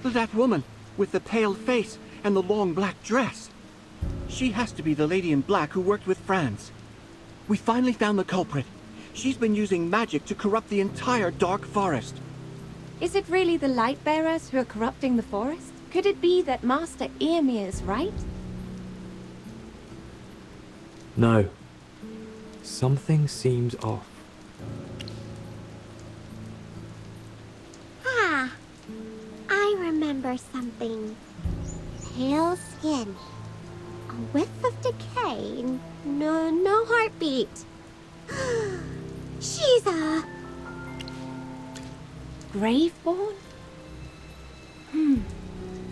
That woman, with the pale face and the long black dress. She has to be the lady in black who worked with Franz. We finally found the culprit. She's been using magic to corrupt the entire dark forest. Is it really the Lightbearers who are corrupting the forest? Could it be that Master Eomir is right? No. Something seems off. Ah, I remember something. Pale skin. A whiff of decay. No heartbeat. She's a... Graveborn?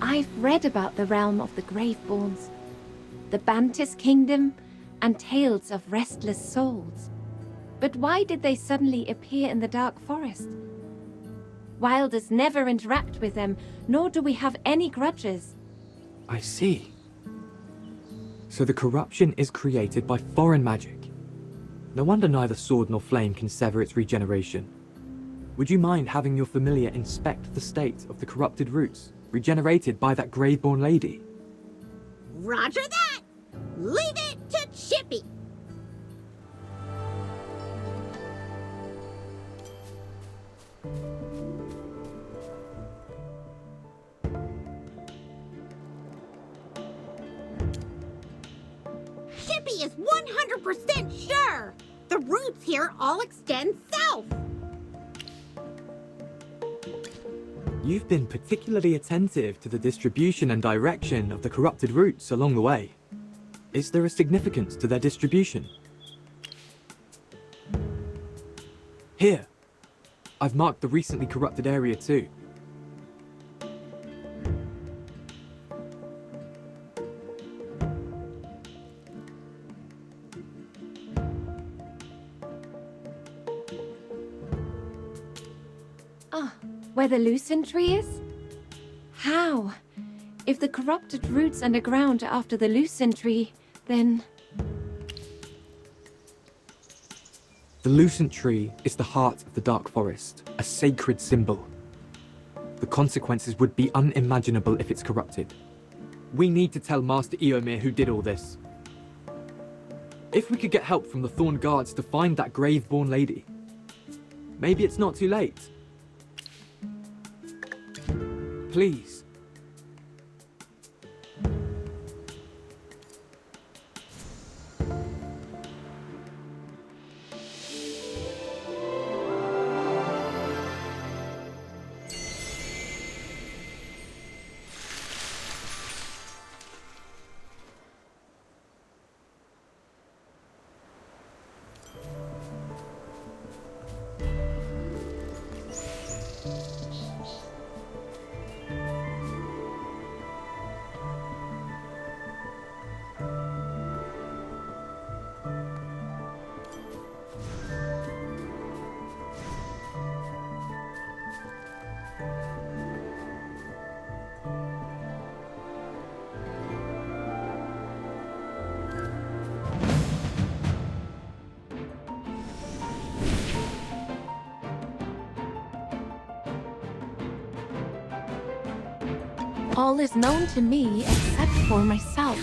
I've read about the realm of the Graveborns, the Bantis Kingdom, and tales of restless souls. But why did they suddenly appear in the Dark Forest? Wilders never interact with them, nor do we have any grudges. I see. So the corruption is created by foreign magic. No wonder neither sword nor flame can sever its regeneration. Would you mind having your familiar inspect the state of the corrupted roots, regenerated by that Graveborn lady? Roger that! Leave it to Chippy! Chippy is 100% sure! The roots here all extend south! You've been particularly attentive to the distribution and direction of the corrupted roots along the way. Is there a significance to their distribution? Here. I've marked the recently corrupted area too. Where the lucent tree is? How? If the corrupted roots underground are after the lucent tree, then... The lucent tree is the heart of the Dark Forest, a sacred symbol. The consequences would be unimaginable if it's corrupted. We need to tell Master Eomir who did all this. If we could get help from the Thorn Guards to find that Graveborn lady, maybe it's not too late. Please. All is known to me except for myself.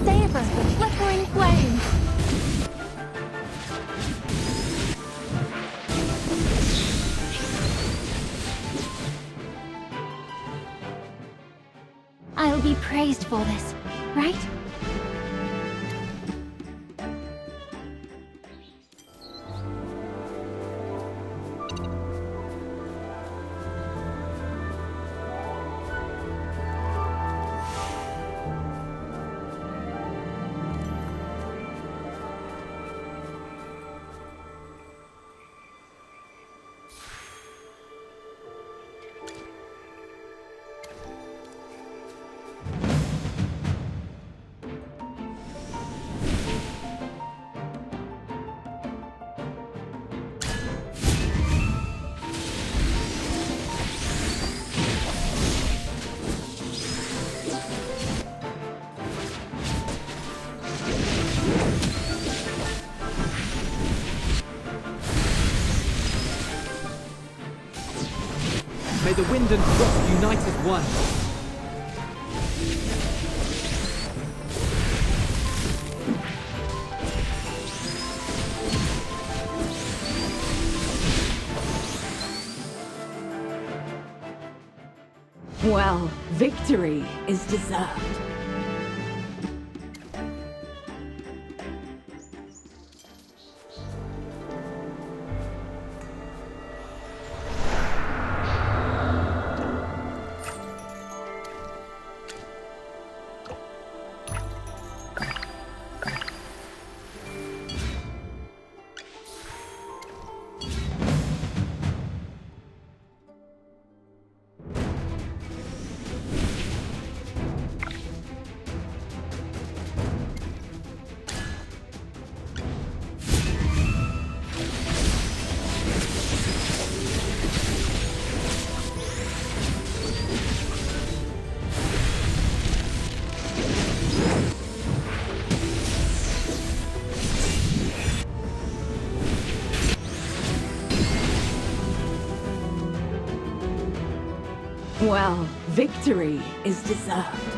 Save us with flickering flame! I'll be praised for this, right? May the wind and frost unite as one. Well, victory is deserved. Well, victory is deserved.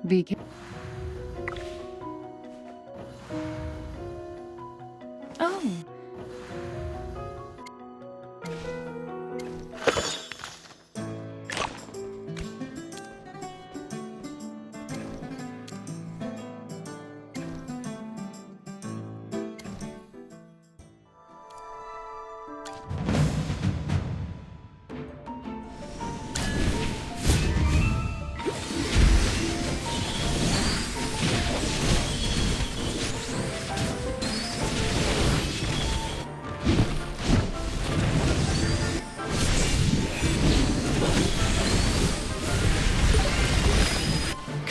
Be Oh,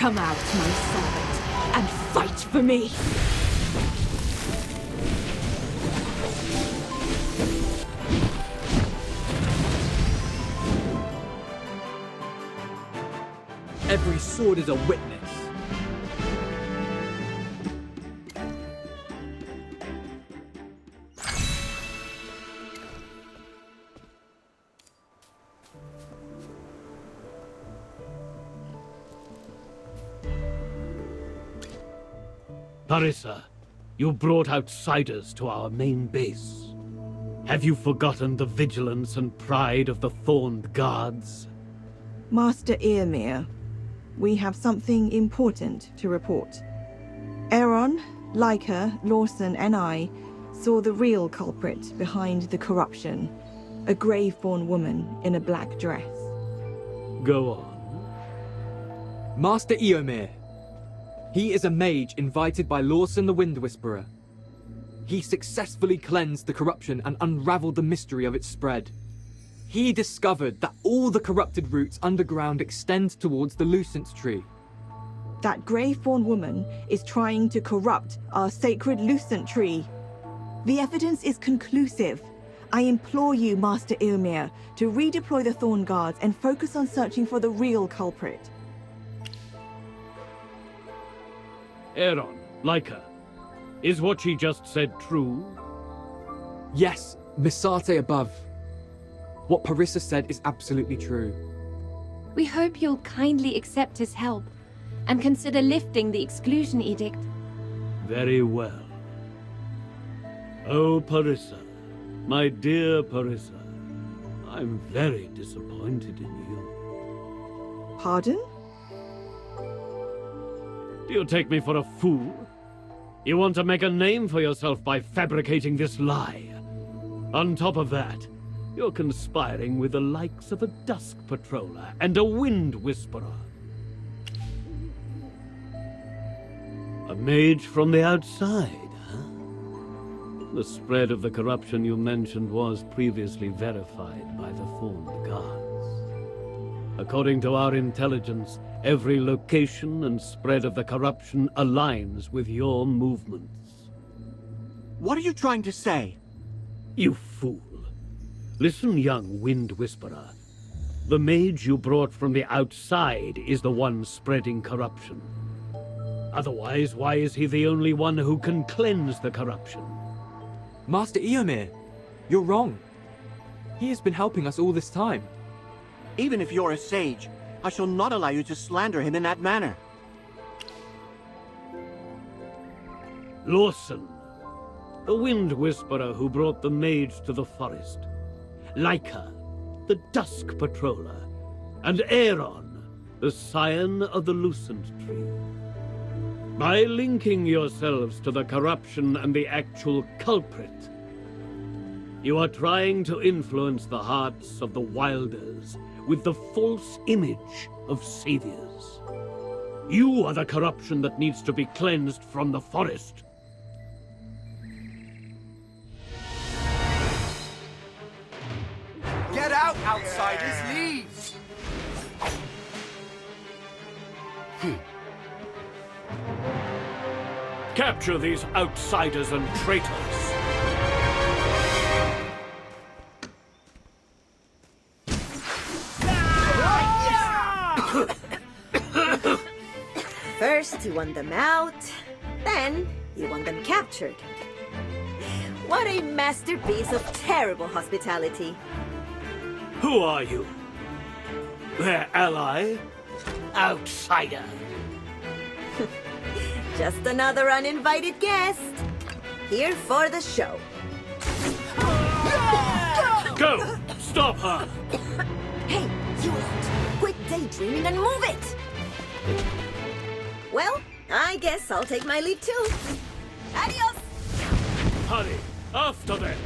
Come out, my servant, and fight for me! Every sword is a witness. Parissa, you brought outsiders to our main base. Have you forgotten the vigilance and pride of the Thorned Guards? Master Earmere, we have something important to report. Aaron, Leica, Lawson, and I saw the real culprit behind the corruption, a Graveborn woman in a black dress. Go on. Master Eomir. He is a mage invited by Lawson the Wind Whisperer. He successfully cleansed the corruption and unraveled the mystery of its spread. He discovered that all the corrupted roots underground extend towards the Lucent Tree. That Graveborn woman is trying to corrupt our sacred Lucent Tree. The evidence is conclusive. I implore you, Master Eomir, to redeploy the Thorn Guards and focus on searching for the real culprit. Aaron, Leica, is what she just said true? Yes, Misate above. What Parissa said is absolutely true. We hope you'll kindly accept his help and consider lifting the exclusion edict. Very well. Oh, Parissa, my dear Parissa, I'm very disappointed in you. Pardon? Do you take me for a fool? You want to make a name for yourself by fabricating this lie. On top of that, you're conspiring with the likes of a Dusk Patroller and a Wind Whisperer. A mage from the outside, huh? The spread of the corruption you mentioned was previously verified by the Thorn Guards. According to our intelligence, every location and spread of the corruption aligns with your movements. What are you trying to say? You fool. Listen, young Wind Whisperer. The mage you brought from the outside is the one spreading corruption. Otherwise, why is he the only one who can cleanse the corruption? Master Eomir, you're wrong. He has been helping us all this time. Even if you're a sage, I shall not allow you to slander him in that manner. Lawson, the Wind Whisperer who brought the mage to the forest. Leica, the Dusk Patroller. And Aaron, the scion of the Lucent Tree. By linking yourselves to the corruption and the actual culprit, you are trying to influence the hearts of the Wilders with the false image of saviors. You are the corruption that needs to be cleansed from the forest. Get out, outsiders! Leave! Capture these outsiders and traitors! First, you want them out, then you want them captured. What a masterpiece of terrible hospitality. Who are you? Their ally? Outsider. Just another uninvited guest. Here for the show. Go! Stop her! Hey, you lot! Quit daydreaming and move it! Well, I guess I'll take my leave too. Adios! Hurry! After them!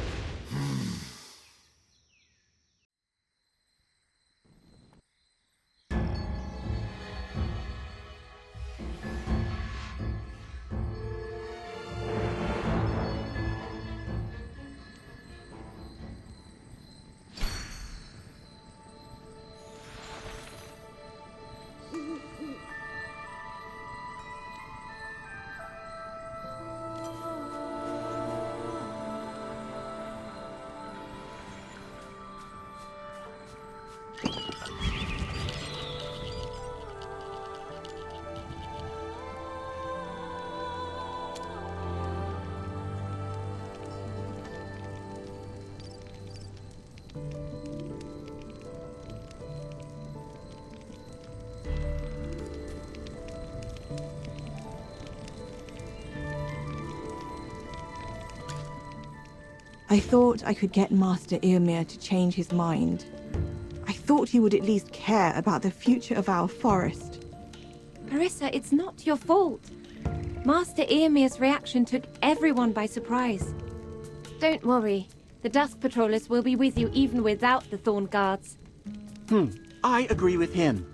I thought I could get Master Eomir to change his mind. I thought he would at least care about the future of our forest. Parissa, it's not your fault. Master Eomir's reaction took everyone by surprise. Don't worry. The Dusk Patrollers will be with you even without the Thorn Guards. I agree with him.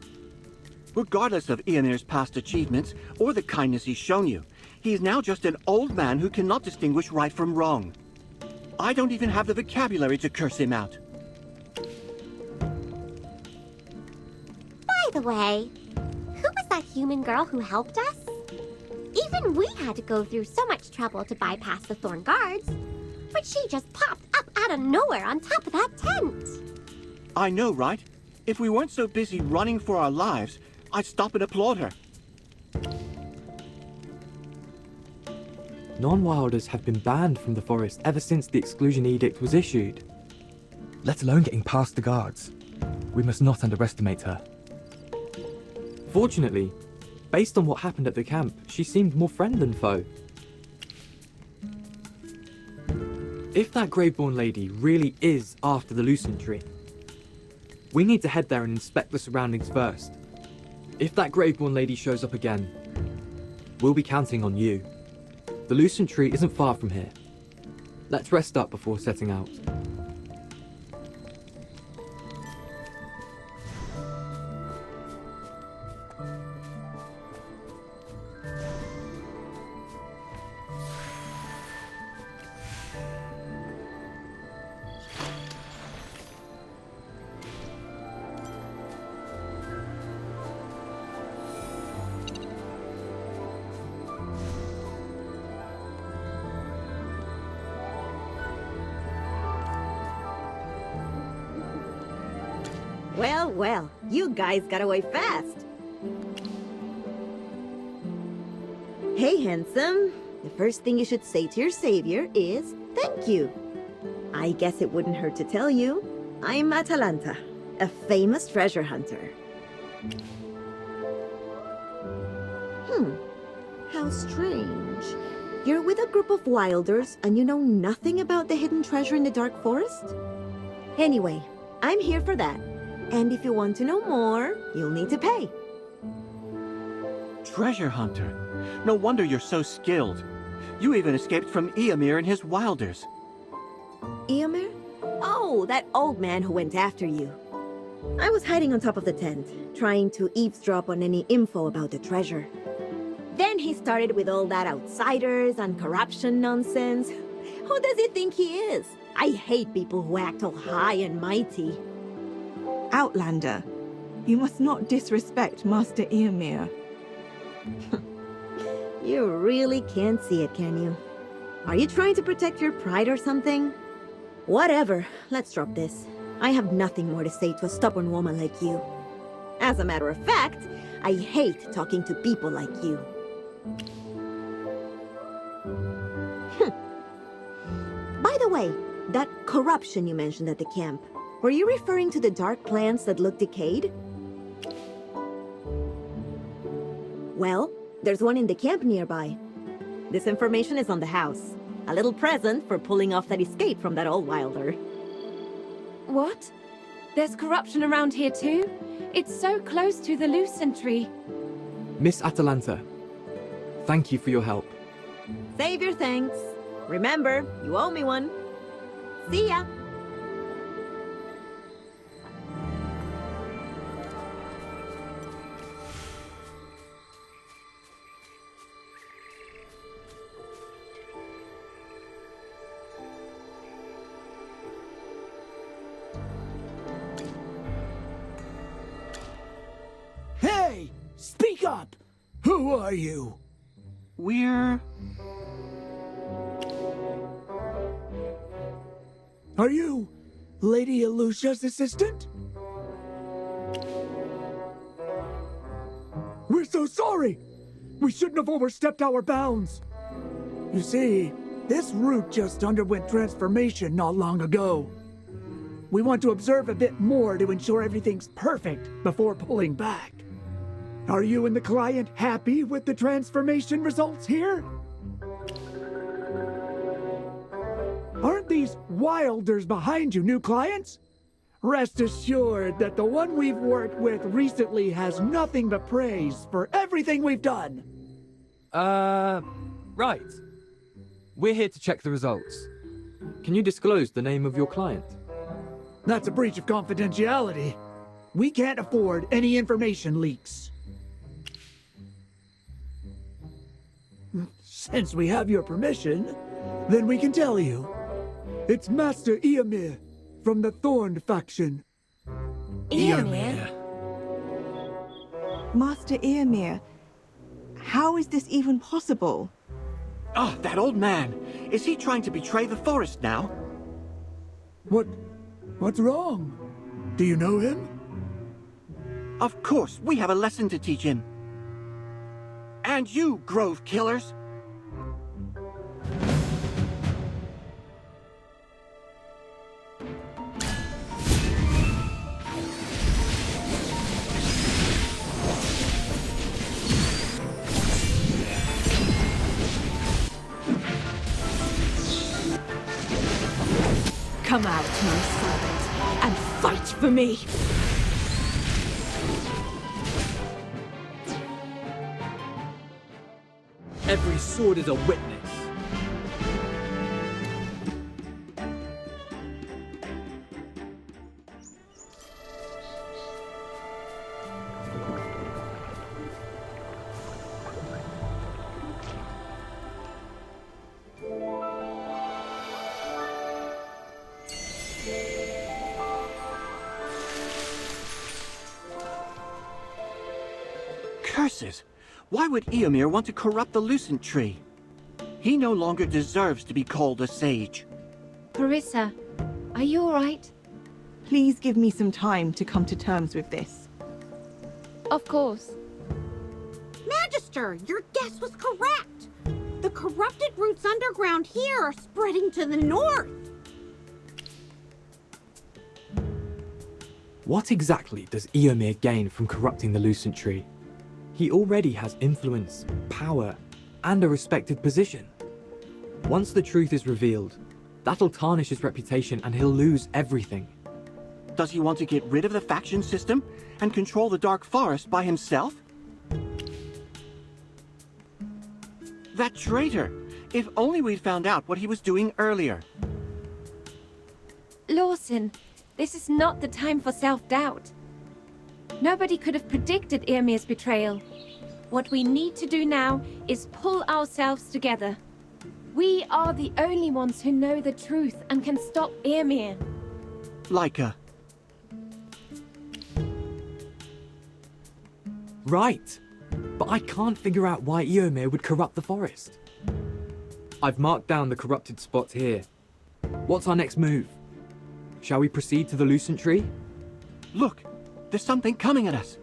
Regardless of Eomer's past achievements or the kindness he's shown you, he is now just an old man who cannot distinguish right from wrong. I don't even have the vocabulary to curse him out. By the way, who was that human girl who helped us? Even we had to go through so much trouble to bypass the Thorn guards, but she just popped up out of nowhere on top of that tent. I know, right? If we weren't so busy running for our lives, I'd stop and applaud her. Non-wilders have been banned from the forest ever since the exclusion edict was issued. Let alone getting past the guards. We must not underestimate her. Fortunately, based on what happened at the camp, she seemed more friend than foe. If that Graveborn lady really is after the Lucent Tree, we need to head there and inspect the surroundings first. If that Graveborn lady shows up again, we'll be counting on you. The Lucent Tree isn't far from here. Let's rest up before setting out. Well, well, you guys got away fast. Hey, handsome. The first thing you should say to your savior is thank you. I guess it wouldn't hurt to tell you, I'm Atalanta, a famous treasure hunter. How strange. You're with a group of wilders and you know nothing about the hidden treasure in the Dark Forest? Anyway, I'm here for that. And if you want to know more, you'll need to pay. Treasure hunter. No wonder you're so skilled. You even escaped from Eomer and his wilders. Eomer? Oh, that old man who went after you. I was hiding on top of the tent, trying to eavesdrop on any info about the treasure. Then he started with all that outsiders and corruption nonsense. Who does he think he is? I hate people who act all high and mighty. Outlander, you must not disrespect Master Eomer. You really can't see it, can you? Are you trying to protect your pride or something? Whatever, let's drop this. I have nothing more to say to a stubborn woman like you. As a matter of fact, I hate talking to people like you. By the way, that corruption you mentioned at the camp, were you referring to the dark plants that look decayed? Well, there's one in the camp nearby. This information is on the house. A little present for pulling off that escape from that old wilder. What? There's corruption around here too? It's so close to the Lucent Tree. Miss Atalanta, thank you for your help. Save your thanks. Remember, you owe me one. See ya! Hey! Speak up! Who are you? We're... Are you Lady Alucia's assistant? We're so sorry! We shouldn't have overstepped our bounds. You see, this route just underwent transformation not long ago. We want to observe a bit more to ensure everything's perfect before pulling back. Are you and the client happy with the transformation results here? Aren't these wilders behind you new clients? Rest assured that the one we've worked with recently has nothing but praise for everything we've done. Right. We're here to check the results. Can you disclose the name of your client? That's a breach of confidentiality. We can't afford any information leaks. Since we have your permission, then we can tell you. It's Master Eomir from the Thorned faction. Eomir? Master Eomir, how is this even possible? Oh, that old man. Is he trying to betray the forest now? What's wrong? Do you know him? Of course, we have a lesson to teach him. And you, Grove Killers. Come out, my servant, and fight for me! Every sword is a witness. Curses! Why would Eomir want to corrupt the Lucent Tree? He no longer deserves to be called a sage. Parissa, are you alright? Please give me some time to come to terms with this. Of course. Magister, your guess was correct. The corrupted roots underground here are spreading to the north. What exactly does Eomir gain from corrupting the Lucent Tree? He already has influence, power, and a respected position. Once the truth is revealed, that'll tarnish his reputation and he'll lose everything. Does he want to get rid of the faction system and control the Dark Forest by himself? That traitor! If only we'd found out what he was doing earlier. Lawson, this is not the time for self-doubt. Nobody could have predicted Eomir's betrayal. What we need to do now is pull ourselves together. We are the only ones who know the truth and can stop Eomir. Leica. Right! But I can't figure out why Eomir would corrupt the forest. I've marked down the corrupted spots here. What's our next move? Shall we proceed to the Lucent Tree? Look! There's something coming at us!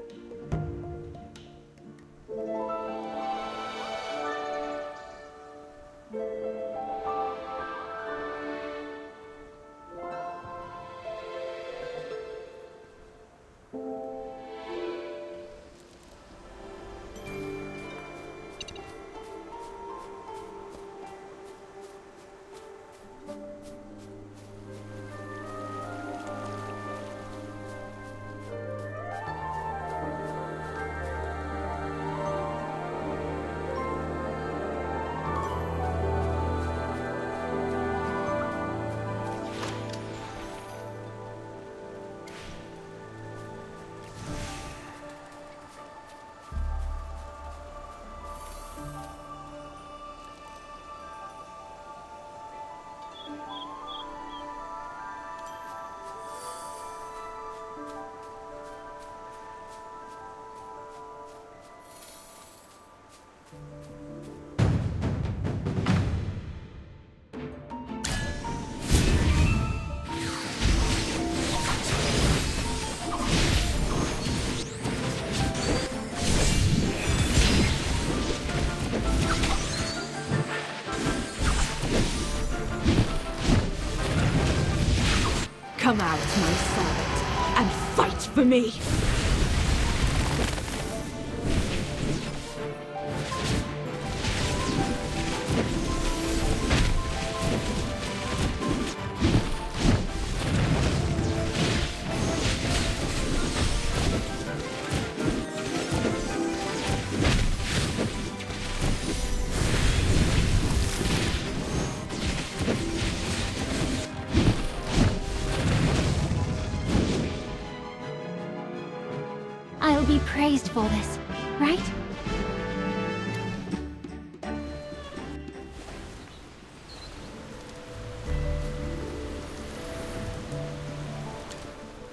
Come out, my servant, and fight for me! I'll be praised for this, right?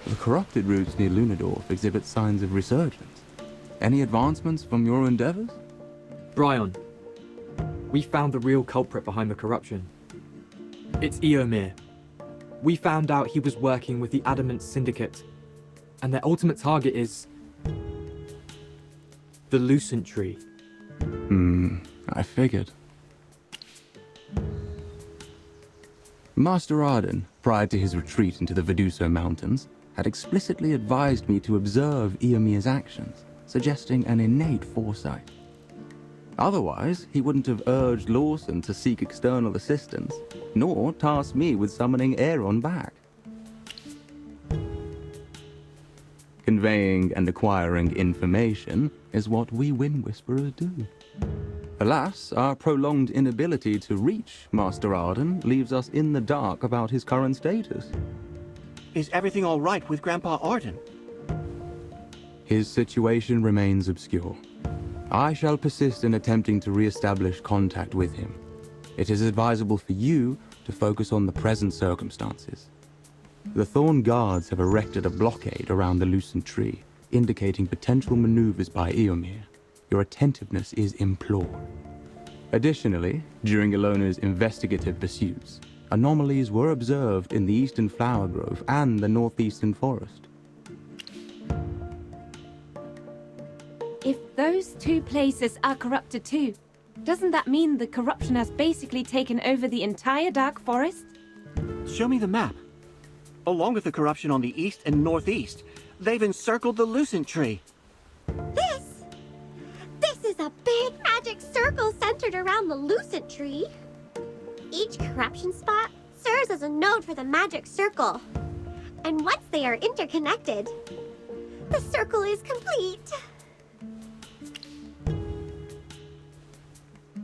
The corrupted roots near Lunadorf exhibit signs of resurgence. Any advancements from your endeavors? Bryon, we found the real culprit behind the corruption. It's Eomir. We found out he was working with the Adamant Syndicate, and their ultimate target is the Lucent Tree. I figured. Master Arden, prior to his retreat into the Veduso Mountains, had explicitly advised me to observe Eomir's actions, suggesting an innate foresight. Otherwise, he wouldn't have urged Lawson to seek external assistance, nor tasked me with summoning Aeron back. Conveying and acquiring information is what we Wind Whisperers do. Alas, our prolonged inability to reach Master Arden leaves us in the dark about his current status. Is everything all right with Grandpa Arden? His situation remains obscure. I shall persist in attempting to re-establish contact with him. It is advisable for you to focus on the present circumstances. The Thorn Guards have erected a blockade around the Lucent Tree, indicating potential maneuvers by Eomir. Your attentiveness is implored. Additionally, during Ilona's investigative pursuits, anomalies were observed in the Eastern Flower Grove and the Northeastern Forest. If those two places are corrupted too, doesn't that mean the corruption has basically taken over the entire Dark Forest? Show me the map. Along with the corruption on the east and northeast, they've encircled the Lucent Tree. This is a big magic circle centered around the Lucent Tree. Each corruption spot serves as a node for the magic circle. And once they are interconnected, the circle is complete.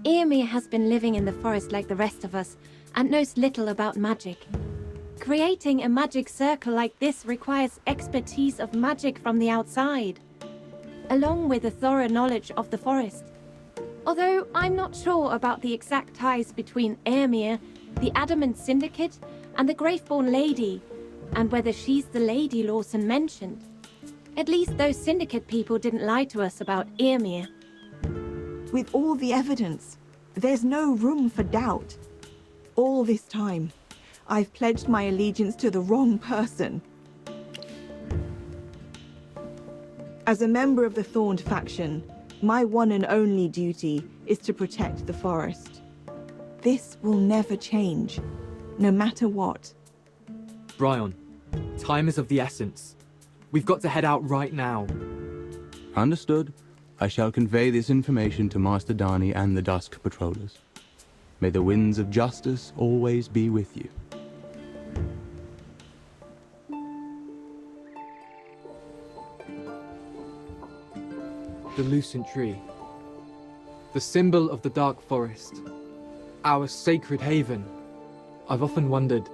Eomir has been living in the forest like the rest of us and knows little about magic. Creating a magic circle like this requires expertise of magic from the outside, along with a thorough knowledge of the forest. Although I'm not sure about the exact ties between Eomir, the Adamant Syndicate, and the Graveborn Lady, and whether she's the lady Lawson mentioned. At least those Syndicate people didn't lie to us about Eomir. With all the evidence, there's no room for doubt. All this time, I've pledged my allegiance to the wrong person. As a member of the Thorned faction, my one and only duty is to protect the forest. This will never change, no matter what. Bryon, time is of the essence. We've got to head out right now. Understood. I shall convey this information to Master Dani and the Dusk Patrollers. May the winds of justice always be with you. The Lucent Tree. The symbol of the Dark Forest. Our sacred haven. I've often wondered,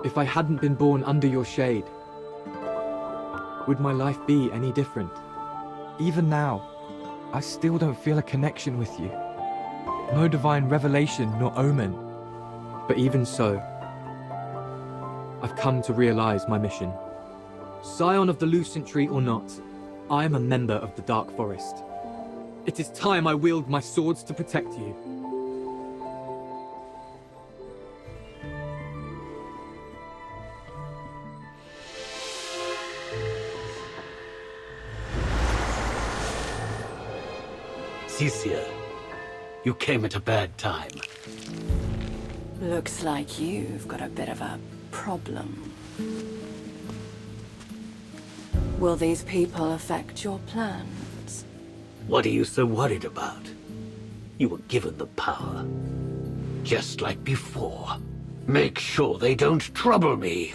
if I hadn't been born under your shade, would my life be any different? Even now, I still don't feel a connection with you. No divine revelation nor omen. But even so, I've come to realize my mission. Scion of the Lucent Tree or not, I am a member of the Dark Forest. It is time I wield my swords to protect you. Cecilia, you came at a bad time. Looks like you've got a bit of a problem. Will these people affect your plans? What are you so worried about? You were given the power. Just like before. Make sure they don't trouble me.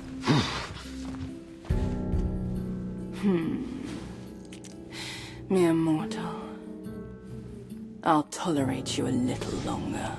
Mere mortal. I'll tolerate you a little longer.